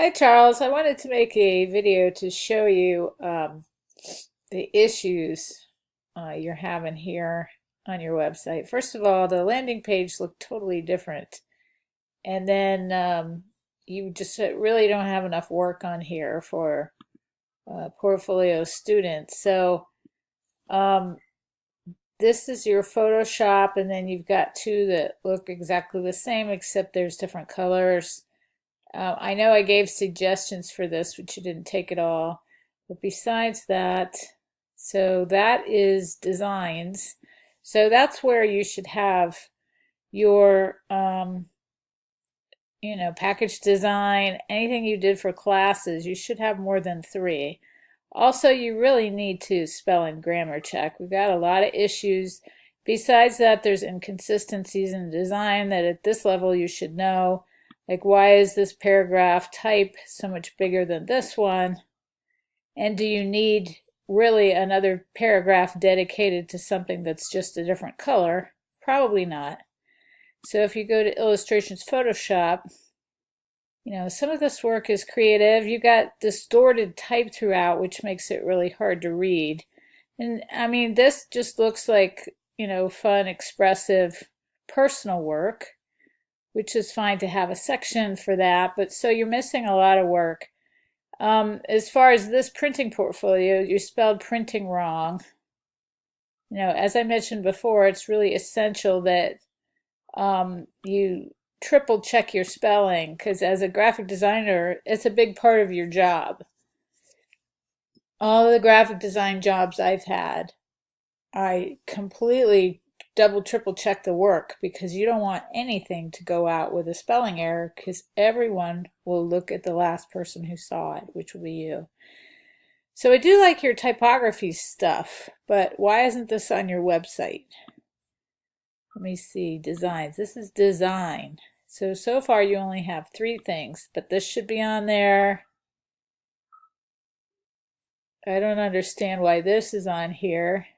Hi Charles, I wanted to make a video to show you the issues you're having here on your website. First of all, the landing page looked totally different, and then you just really don't have enough work on here for portfolio students. So um, this is your Photoshop, and then you've got two that look exactly the same except there's different colors. I know I gave suggestions for this, but you didn't take it all. But besides that, so that is designs. So that's where you should have your, package design, anything you did for classes, you should have more than three. Also, you really need to spell and grammar check. We've got a lot of issues. Besides that, there's inconsistencies in design that at this level you should know. Like, why is this paragraph type so much bigger than this one? And do you need really another paragraph dedicated to something that's just a different color? Probably not. So if you go to Illustrations Photoshop, some of this work is creative. You got distorted type throughout, which makes it really hard to read. And I mean, this just looks like, fun, expressive, personal work, which is fine to have a section for that. But so you're missing a lot of work. As far as this printing portfolio, you spelled printing wrong. As I mentioned before, it's really essential that you triple check your spelling because as a graphic designer, it's a big part of your job. All the graphic design jobs I've had, I completely double, triple check the work because you don't want anything to go out with a spelling error because everyone will look at the last person who saw it, which will be you. So I do like your typography stuff, but why isn't this on your website? Let me see, designs. This is design. So far you only have three things, but this should be on there. I don't understand why this is on here.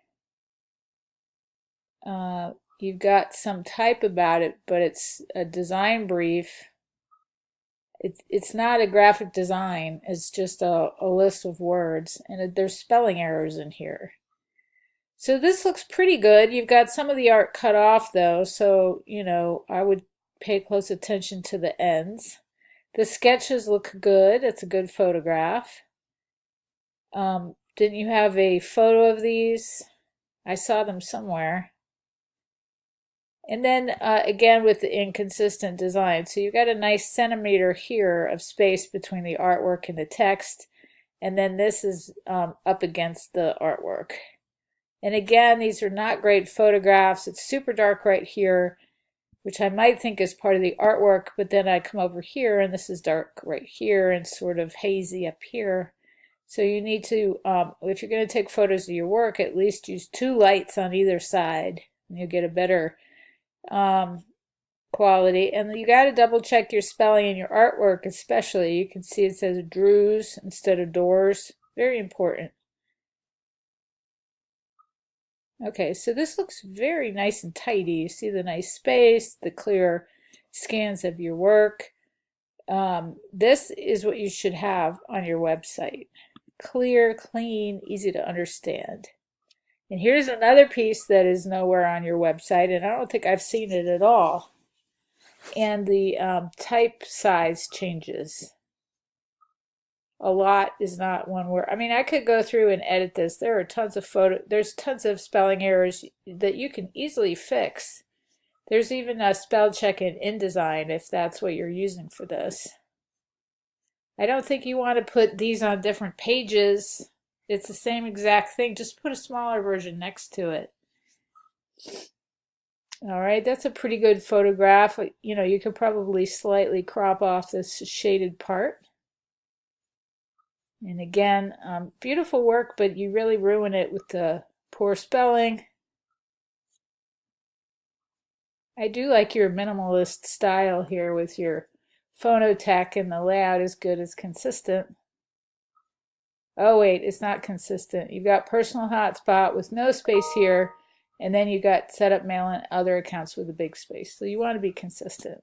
You've got some type about it, but it's a design brief. It's not a graphic design. It's just a list of words, and there's spelling errors in here. So this looks pretty good. You've got some of the art cut off though, so I would pay close attention to the ends. The sketches look good. It's a good photograph. Didn't you have a photo of these? I saw them somewhere. And then again with the inconsistent design. So you got a nice centimeter here of space between the artwork and the text. And then this is up against the artwork. And again, these are not great photographs. It's super dark right here, which I might think is part of the artwork, but then I come over here and this is dark right here and sort of hazy up here. So you need to, if you're going to take photos of your work, at least use two lights on either side and you'll get a better quality. And you got to double check your spelling in your artwork, especially. You can see it says Drews instead of doors. Very important. Okay, so this looks very nice and tidy. You see the nice space, the clear scans of your work. This is what you should have on your website. Clear, clean, easy to understand. And here's another piece that is nowhere on your website, and I don't think I've seen it at all. And the type size changes. A lot is not one word. I mean, I could go through and edit this. There are tons of there's tons of spelling errors that you can easily fix. There's even a spell check in InDesign if that's what you're using for this. I don't think you want to put these on different pages. It's the same exact thing. Just put a smaller version next to it. All right, that's a pretty good photograph. You could probably slightly crop off this shaded part. And again, beautiful work, but you really ruin it with the poor spelling. I do like your minimalist style here with your phonotech, and the layout is good, it's consistent. Oh wait, it's not consistent. You've got personal hotspot with no space here, and then you got setup mail and other accounts with a big space. So you want to be consistent.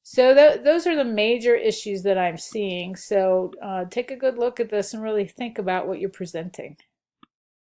So those are the major issues that I'm seeing. So take a good look at this and really think about what you're presenting.